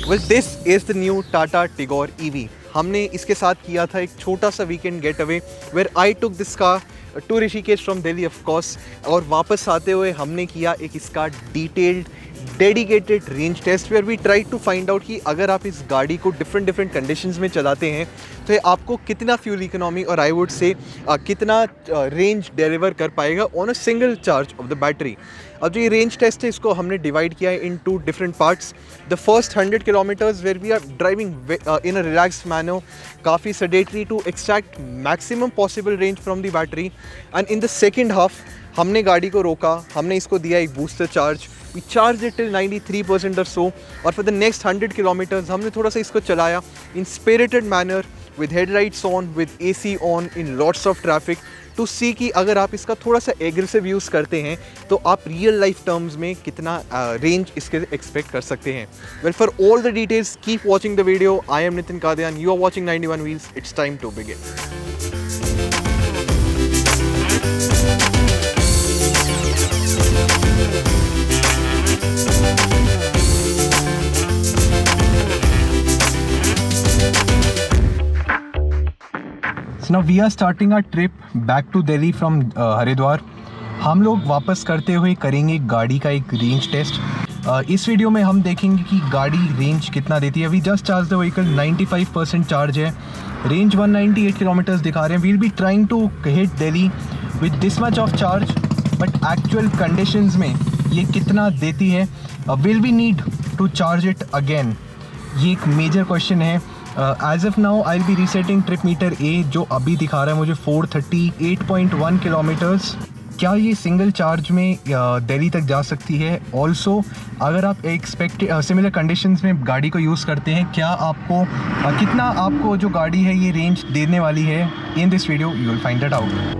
Well this is the new Tata Tigor EV। हमने इसके साथ किया था एक छोटा सा weekend get away where I took this car to Rishikesh from Delhi of course, और वापस आते हुए हमने किया एक इसका detailed dedicated range test where we try to find out कि अगर आप इस गाड़ी को डिफरेंट कंडीशंस में चलाते हैं तो ये आपको कितना फ्यूल इकोनॉमी और आई वुड से कितना रेंज डिलीवर कर पाएगा on a single charge of the battery. अब जो ये रेंज टेस्ट है इसको हमने डिवाइड किया है in 2 different parts. The first 100 kilometres where we are driving in a relaxed manner, काफ़ी sedentary to extract maximum possible range from the battery. And in the second half हमने गाड़ी को रोका, हमने इसको दिया एक booster charge, we charge it till 93% और सो, और फॉर द नेक्स्ट 100 किलोमीटर्स हमने थोड़ा सा इसको चलाया in spirited manner with headlights on, with AC on, in lots of traffic to see कि अगर आप इसका थोड़ा सा एग्रेसिव यूज़ करते हैं तो आप रियल लाइफ टर्म्स में कितना रेंज इसके एक्सपेक्ट कर सकते हैं। Well for all the details keep watching the video. I am Nitin Kadian, you are watching 91 Wheels। It's time to begin. Now we are starting our trip back to Delhi from Haridwar. हम लोग वापस करते हुए करेंगे गाड़ी का एक रेंज टेस्ट। इस वीडियो में हम देखेंगे कि गाड़ी रेंज कितना देती है। We just charge the vehicle, 95% charge है, रेंज 198 किलोमीटर्स दिखा रहे हैं। We'll be trying to hit Delhi with this much of charge, but actual conditions में ये कितना देती है, will be need to charge it again, ये एक मेजर क्वेश्चन है। As of now I will be resetting trip meter A जो अभी दिखा रहा है मुझे 438.1 किलोमीटर्स। क्या ये सिंगल चार्ज में दिल्ली तक जा सकती है? ऑल्सो अगर आप एक्सपेक्टेड सिमिलर कंडीशंस में गाड़ी को यूज़ करते हैं, क्या आपको कितना आपको जो गाड़ी है ये रेंज देने वाली है? In this video you will find it out.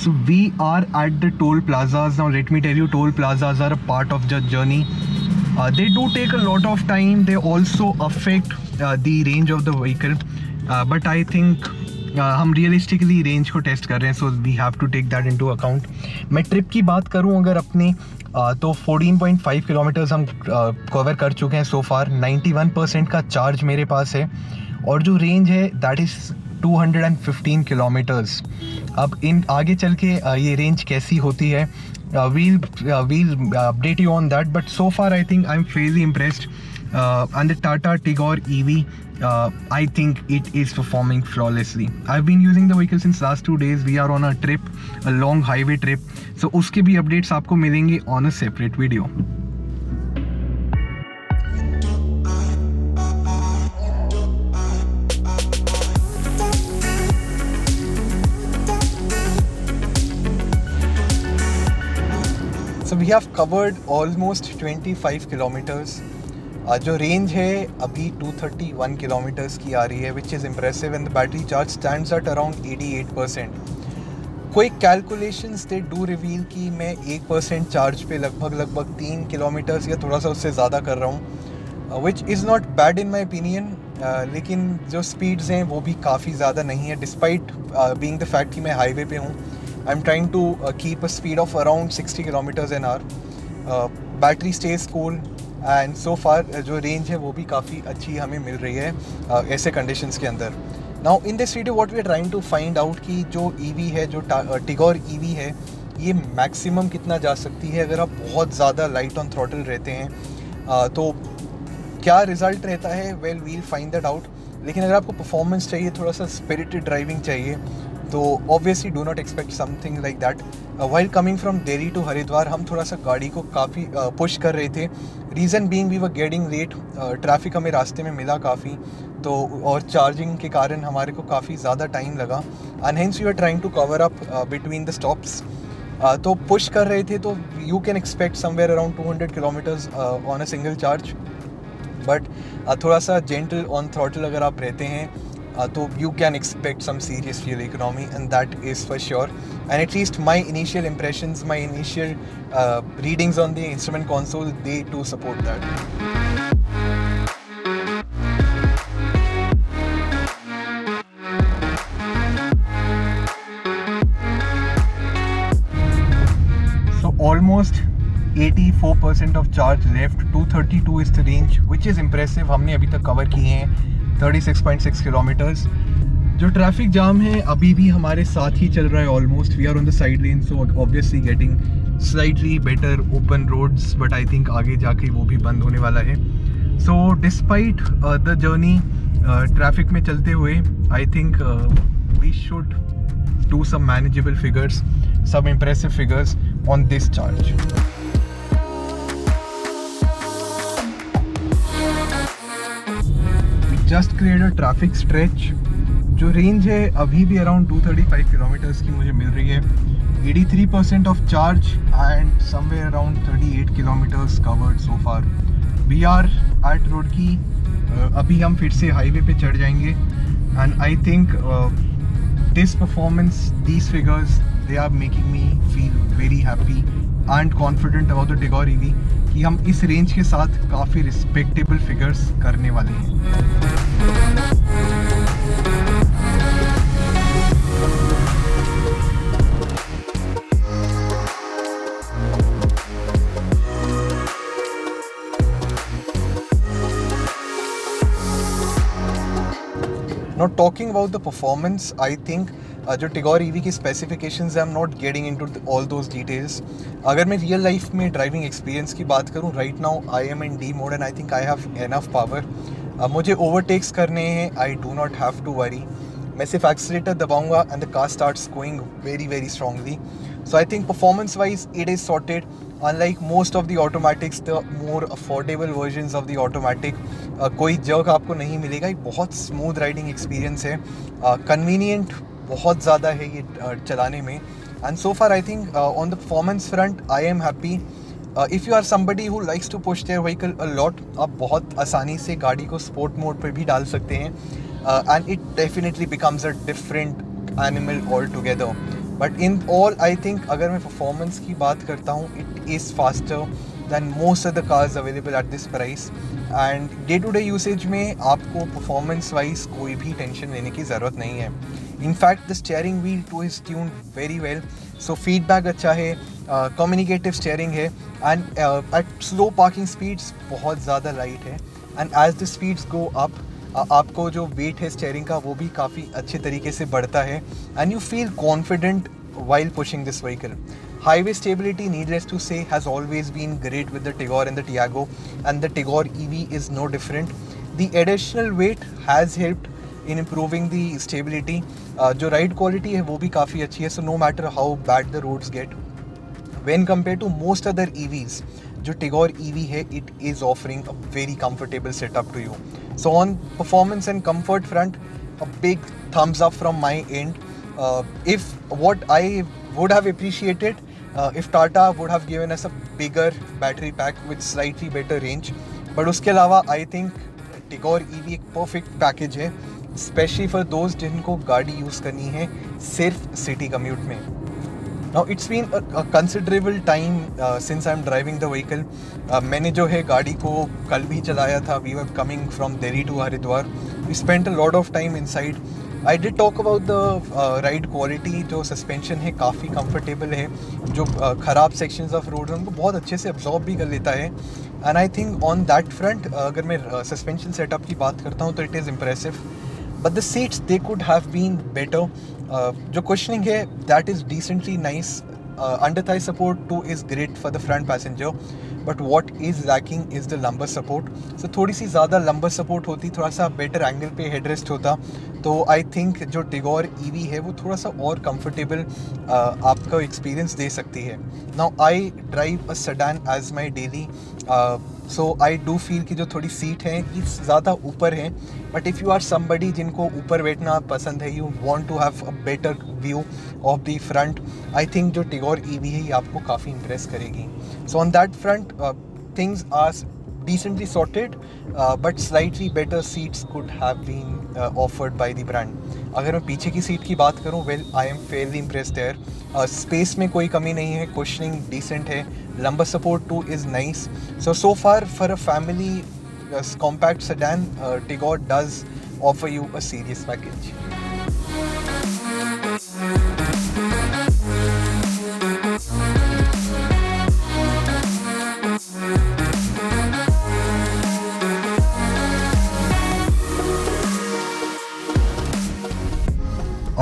So we are at the toll plazas now. Let me tell you, toll plazas are a part of the journey. They do take a lot of time. They also affect the range of the vehicle. But I think हम realistically range को test कर रहे हैं, so we have to take that into account. मैं trip की बात करूँ अगर अपने तो 14.5 किलोमीटर्स हम कवर कर चुके हैं so far। 91% का चार्ज मेरे पास है और जो रेंज है that is 215 किलोमीटर्स। अब इन आगे चल के ये रेंज कैसी होती है, we'll update you on that, but so far I think I'm fairly impressed and the Tata Tigor EV, I think it is performing flawlessly. I've been using the vehicle since last 2 days. We are on a trip, a long highway trip, so उसके भी updates आपको मिलेंगे on a separate video. So we have covered almost 25 kilometers. जो range है अभी 231 kilometres की आ रही है, which is impressive, and the battery charge stands at around 88%. कोई कैलकुलेशंस दे डू रिवील कि मैं 1% चार्ज पे लगभग 3 किलोमीटर्स या थोड़ा सा उससे ज़्यादा कर रहा हूँ, which is not bad in my opinion. लेकिन जो स्पीड्स हैं वो भी काफ़ी ज़्यादा नहीं है, डिस्पाइट बीइंग द फैक्ट कि मैं हाईवे पे हूँ। I'm trying to keep a speed of around 60 kilometers an hour. Battery stays cool and so far जो range है वो भी काफ़ी अच्छी हमें मिल रही है ऐसे conditions के अंदर। Now in this video what we are trying to find out कि जो EV है, जो Tigor EV है, ये maximum कितना जा सकती है अगर आप बहुत ज़्यादा light on throttle रहते हैं। तो क्या result रहता है? Well we'll find that out. लेकिन अगर आपको performance चाहिए, थोड़ा सा spirited driving चाहिए, तो obviously do not expect something like that. While coming from Delhi to Haridwar हम थोड़ा सा गाड़ी को काफ़ी पुश कर रहे थे। Reason being we were getting late, traffic हमें रास्ते में मिला काफ़ी, तो और चार्जिंग के कारण हमारे को काफ़ी ज़्यादा टाइम लगा and hence we are trying to cover up between the stops. तो पुश कर रहे थे, तो you can expect somewhere around 200 kilometres on a single charge, but थोड़ा सा जेंटल ऑन थ्रॉटल अगर आप रहते हैं तो you can expect some serious fuel economy, and that is for sure. And at least my initial impressions, my initial readings on the instrument console, they do support that. almost 84% of charge left. 232 is the range, which is impressive. हमने अभी तक cover किए हैं 36.6 kilometres. जो traffic jam है अभी भी हमारे साथ ही चल रहा है almost. We are on the side lane, so obviously getting slightly better open roads, but I think आगे जाके वो भी बंद होने वाला है. So despite the journey traffic में चलते हुए, I think we should do some manageable figures, some impressive figures on this charge. We just cleared a traffic stretch. जो रेंज है अभी भी अराउंड 235 किलोमीटर्स की मुझे मिल रही है. 83% of charge and somewhere around 38 kilometres covered so far. We are at Roorkee. अभी हम फिर से हाईवे पे चढ़ जाएंगे and I think this performance, these figures, they are making me feel very happy and confident about the Tigor EV कि हम इस रेंज के साथ काफ़ी रिस्पेक्टेबल फिगर्स करने वाले हैं. Now talking about the performance, I think जो Tigor EV की specifications है, I'm not getting into all those details. अगर मैं real life में driving experience की बात करूँ, right now I am in D mode and I think I have enough power. मुझे overtakes करने हैं, I do not have to worry. मैं सिर्फ accelerator दबाऊंगा and the car starts going very very strongly. So I think performance wise it is sorted. Unlike most of the automatics, the more affordable versions of the automatic, कोई jerk आपको नहीं मिलेगा. एक बहुत smooth riding experience है, convenient बहुत ज़्यादा है ये चलाने में. And so far I think on the performance front I am happy. If you are somebody who likes to push their vehicle a lot, आप बहुत आसानी से गाड़ी को स्पोर्ट मोड पर भी डाल सकते हैं and it definitely becomes a different animal altogether. But in all I think अगर मैं परफॉर्मेंस की बात करता हूँ, it is faster than most of the cars available at this price. And day to day usage में आपको performance wise कोई भी टेंशन लेने की ज़रूरत नहीं है. In fact the steering wheel too is tuned very well, so feedback अच्छा है, कम्युनिकेटिव स्टेयरिंग है and at slow parking speeds बहुत ज़्यादा लाइट है. And as the speeds go up, आपको जो वेट है स्टेयरिंग का वो भी काफ़ी अच्छे तरीके से बढ़ता है and you feel confident while pushing this vehicle. Highway stability, needless to say, has always been great with the Tigor and the Tiago, and the Tigor EV is no different. The additional weight has helped in improving the stability. जो ride quality है वो भी काफ़ी अच्छी है, so no matter how bad the roads get, when compared to most other EVs, जो Tigor EV है, it is offering a very comfortable setup to you. So on performance and comfort front, a big thumbs up from my end. If what I would have appreciated if Tata would have given us a bigger battery pack with slightly better range, but उसके अलावा I think Tigor EV एक perfect package है, especially for those जिनको गाड़ी use करनी है सिर्फ city commute में. Now it's been a considerable time since I'm driving the vehicle. मैंने जो है गाड़ी को कल भी चलाया था. We were coming from Delhi to Haridwar. We spent a lot of time inside. I did talk about the ride quality. जो सस्पेंशन है काफ़ी कंफर्टेबल है, जो ख़राब सेक्शंस ऑफ रोड हैं उनको बहुत अच्छे से अब्जॉर्ब भी कर लेता है. And I think on that front अगर मैं सस्पेंशन सेटअप की बात करता हूँ तो it is impressive. But the seats they could have been better. जो कुशनिंग है that is decently nice. Under thigh support too is great for the front passenger, but what is lacking is the lumbar support. So थोड़ी सी ज़्यादा lumbar support होती, थोड़ा सा better angle पे headrest होता, तो आई थिंक जो टिगोर ईवी है वो थोड़ा सा और कंफर्टेबल आपका एक्सपीरियंस दे सकती है. Now I drive a sedan as my daily, so I do feel कि जो थोड़ी सीट है ये ज़्यादा ऊपर है. But if you are somebody जिनको ऊपर बैठना पसंद है, you want to have a better view of the front, I think जो टिगोर ईवी है ये आपको काफ़ी इम्प्रेस करेगी. So on that front things are decently sorted, but slightly better seats could have been offered by the brand. अगर मैं पीछे की सीट की बात करूँ, well I am fairly impressed there. Space में कोई कमी नहीं है, कुशनिंग डिसेंट है, lumbar support too is nice. So far for a family compact sedan, Tigor does offer you a serious package.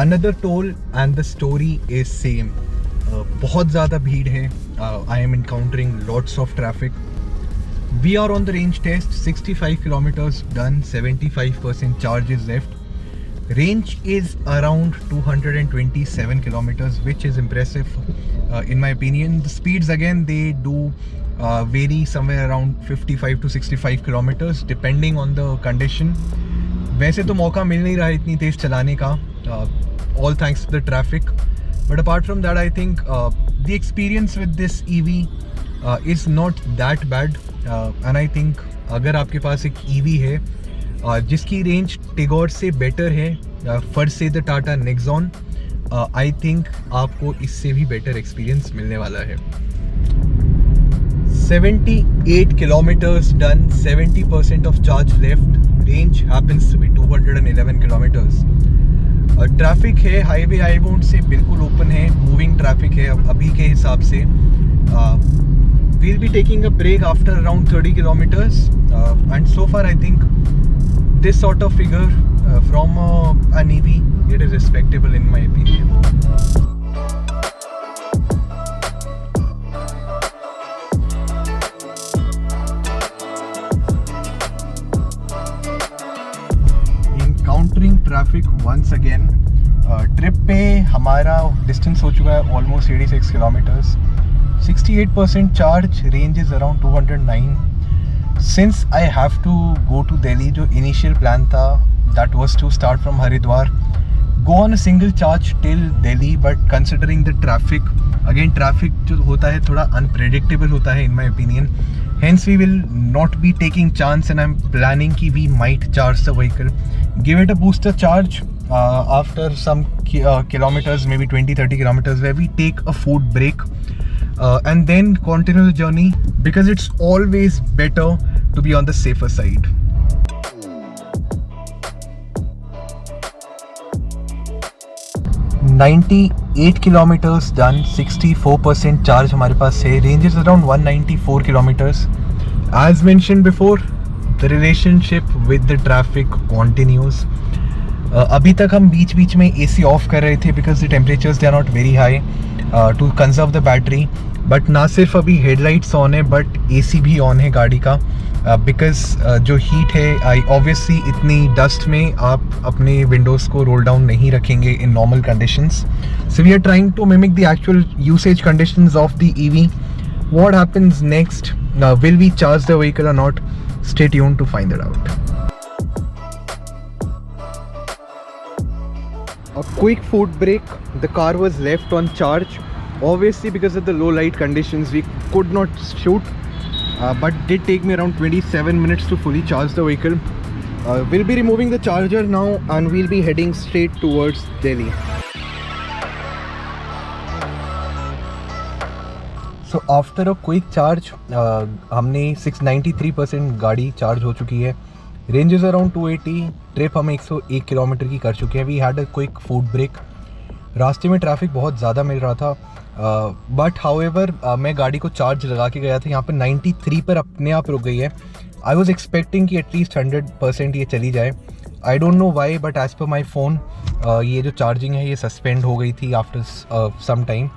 another toll and the story is same. बहुत ज़्यादा भीड़ है. I am encountering lots of traffic. We are on the range test, 65 kilometers done, 75% charge is left. Range is around 227 kilometers, which is impressive in my opinion. The speeds again, they do vary somewhere around 55 to 65 kilometers depending on the condition. वैसे तो मौका मिल नहीं रहा है इतनी तेज़ चलाने का, all thanks to the traffic. But apart from that, I think the experience with this EV is not that bad. And I think अगर आपके पास एक EV है जिसकी रेंज टिगोर से बेटर है, फर्स्ट से the Tata Nexon, I think आपको इससे भी बेटर एक्सपीरियंस मिलने वाला है. 78 kilometers done, 70% of charge left. Range happens to be 211 kilometers. Traffic है, हाईवे आई वोंट से बिल्कुल ओपन है, मूविंग ट्रैफिक है अभी के हिसाब से. We'll be taking a break after around 30 kilometers, and so far I think this sort of figure from an EV, it is respectable in my opinion. Encountering traffic once again. Trip पे हमारा distance हो चुका है almost 86 kilometres. 68% charge, range is around 209. Since I have to go to Delhi, जो initial plan था, that was to start from Haridwar, go on a single charge till Delhi, but considering the traffic, again traffic जो होता है थोड़ा unpredictable होता है in my opinion. Hence we will not be taking chance, and I'm planning कि we might charge the vehicle, give it a booster charge after some kilometers, maybe 20-30 kilometers, where we take a food break. And then continue the journey, because it's always better to be on the safer side. $98 kilometers done, 64% charge हमारे पास है. Range is around 194 kilometers. As mentioned before, the relationship with the traffic continues. अभी तक हम बीच बीच में AC of कर रहे थे because the temperatures they are not very high to conserve the battery. But ना सिर्फ अभी हेडलाइट्स ऑन है, बट AC भी ऑन है गाड़ी का, बिकॉज जो हीट है, आई ऑब्वियसली इतनी डस्ट में आप अपने विंडोज़ को रोल डाउन नहीं रखेंगे in normal conditions. So we are trying to mimic the actual usage conditions of the EV. What happens next, will we charge the vehicle or not? Stay tuned to find it out. A quick food break. The car was left on charge. Obviously, because of the low light conditions, we could not shoot, but did take me around 27 minutes to fully charge the vehicle. We'll be removing the charger now, and we'll be heading straight towards Delhi. So after a quick charge, हमने 693% गाड़ी charge हो चुकी है. Range is around 280. Trip हम 101 kilometre की कर चुके हैं. We had a quick food break. रास्ते में ट्रैफिक बहुत ज़्यादा मिल रहा था, बट हाउएवर मैं गाड़ी को चार्ज लगा के गया था. यहाँ पर 93 पर अपने आप रुक गई है. आई वॉज एक्सपेक्टिंग कि एटलीस्ट 100% ये चली जाए. I don't know why, but as per my phone ये जो चार्जिंग है ये सस्पेंड हो गई थी after some time.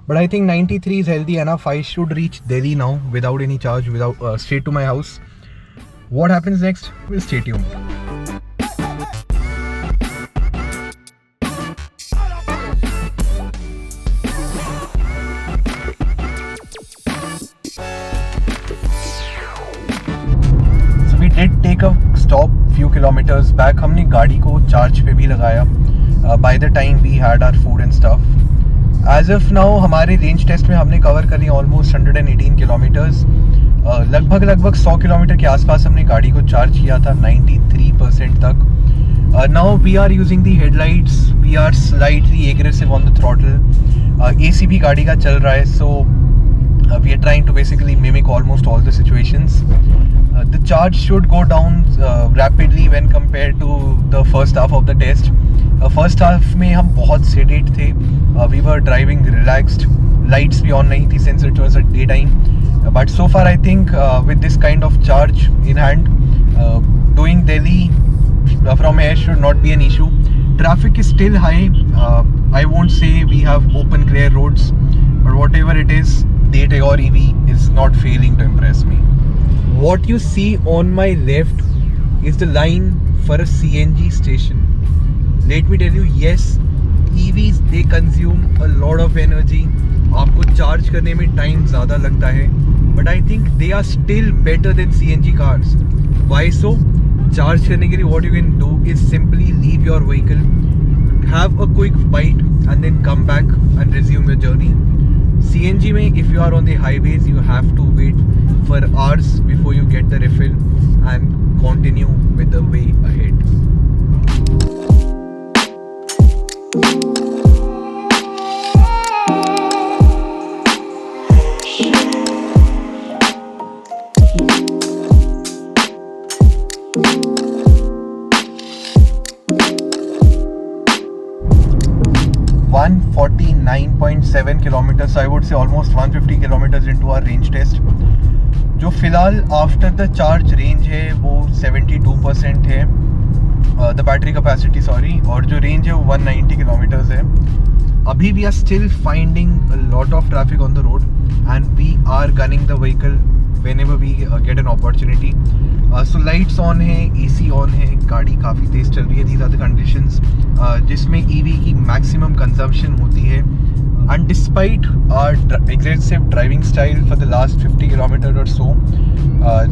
But I think 93 is healthy enough. I should reach Delhi now without any charge, without straight to my house. What happens next? We'll stay tuned. So we did take a stop few kilometers back. हमने गाड़ी को charge पे भी लगाया. By the time we had our food and stuff. As of now हमारे range test में हमने cover कर लिया ऑलमोस्ट 118 किलोमीटर्स. लगभग 100 किलोमीटर के आसपास हमने गाड़ी को चार्ज किया था, 93% तक. Now we are using the headlights, we are slightly aggressive on the throttle. AC भी गाड़ी का चल रहा है, so we are trying to basically mimic almost all the situations. The charge should go down rapidly when compare to the first half of the test. First half में हम बहुत sedate थे. We were driving relaxed. Lights भी on नहीं थी since it was a day time. But so far I think with this kind of charge in hand, doing Delhi from here should not be an issue. traffic is still high. I won't say we have open clear roads, but whatever it is, the Tagore EV is not failing to impress me. What you see on my left is the line for a CNG station. Let me tell you, yes, EVs they consume a lot of energy. आपको charge करने में time ज़्यादा लगता है, but I think they are still better than CNG cars. Why so? Charge करने के लिए what you can do is simply leave your vehicle, have a quick bite and then come back and resume your journey. CNG में if you are on the highways, you have to wait for hours before you get the refill and continue with the way ahead. One 49.7 kilometers, I would say almost 150 kilometers into our range test. जो फिलहाल after the charge range है वो 72% है, the battery capacity sorry, और जो range है वो 190 kilometres है. अभी we are still finding a lot of traffic on the road and we are gunning the vehicle whenever we get an opportunity. So lights on है, AC on है, गाड़ी काफ़ी तेज़ चल रही है. These are the conditions जिसमें EV की maximum consumption होती है. And despite our aggressive driving style for the last 50 kilometer or so,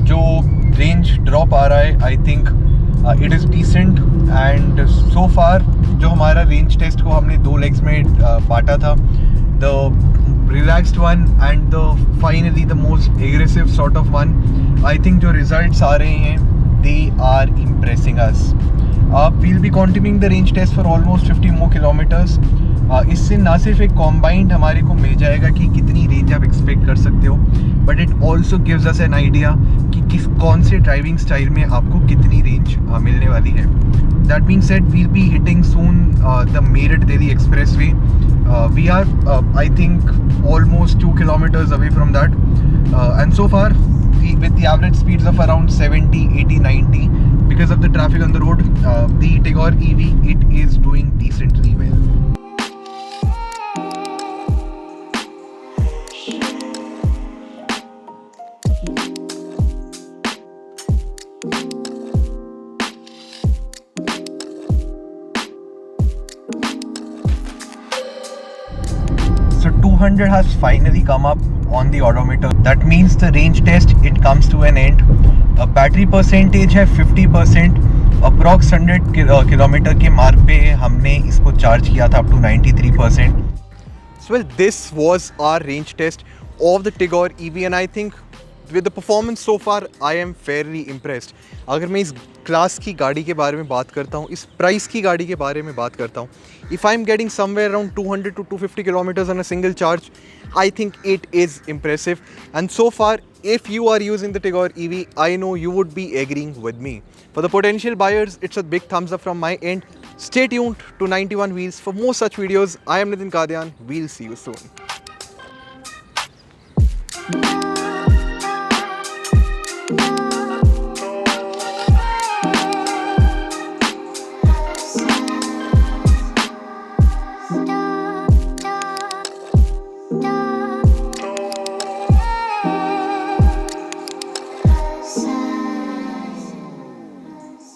जो range drop आ रहा है, I think it is decent. And so far जो हमारा range test को हमने 2 legs में बांटा था, the relaxed one and the finally the most aggressive sort of one, I think जो results आ रहे हैं they are impressing us. We'll be continuing the range test for almost 50 more kilometers. इससे ना सिर्फ एक कॉम्बाइंड हमारे को मिल जाएगा कि कितनी रेंज आप एक्सपेक्ट कर सकते हो, but it also gives us an idea कि कौन से ड्राइविंग स्टाइल में आपको कितनी रेंज मिलने वाली है. That being said, we'll be hitting soon the Meerut Delhi expressway. We are I think almost 2 kilometers away from that, and so far with the average speeds of around 70, 80, 90 because of the traffic on the road, the Tagore EV it is doing decently well. So 200 has finally come up on the odometer. That means the range test it comes to an end. Battery percentage है 50%. Approx 100 kilometre के mark पे हमने इसको charge किया था up to 93%. So well, this was our range test of the Tagore EV and I think with the performance so far I am fairly impressed. अगर मैं इस क्लास की गाड़ी के बारे में बात करता हूँ, इस प्राइस की गाड़ी के बारे में बात करता हूँ, if I'm getting somewhere around 200 to 250 kilometers on a single charge, I think it is impressive. And so far, if you are using the Tagore EV, I know you would be agreeing with me. For the potential buyers, it's a big thumbs up from my end. Stay tuned to 91 Wheels for more such videos. I am Nitin Kadian. We'll see you soon.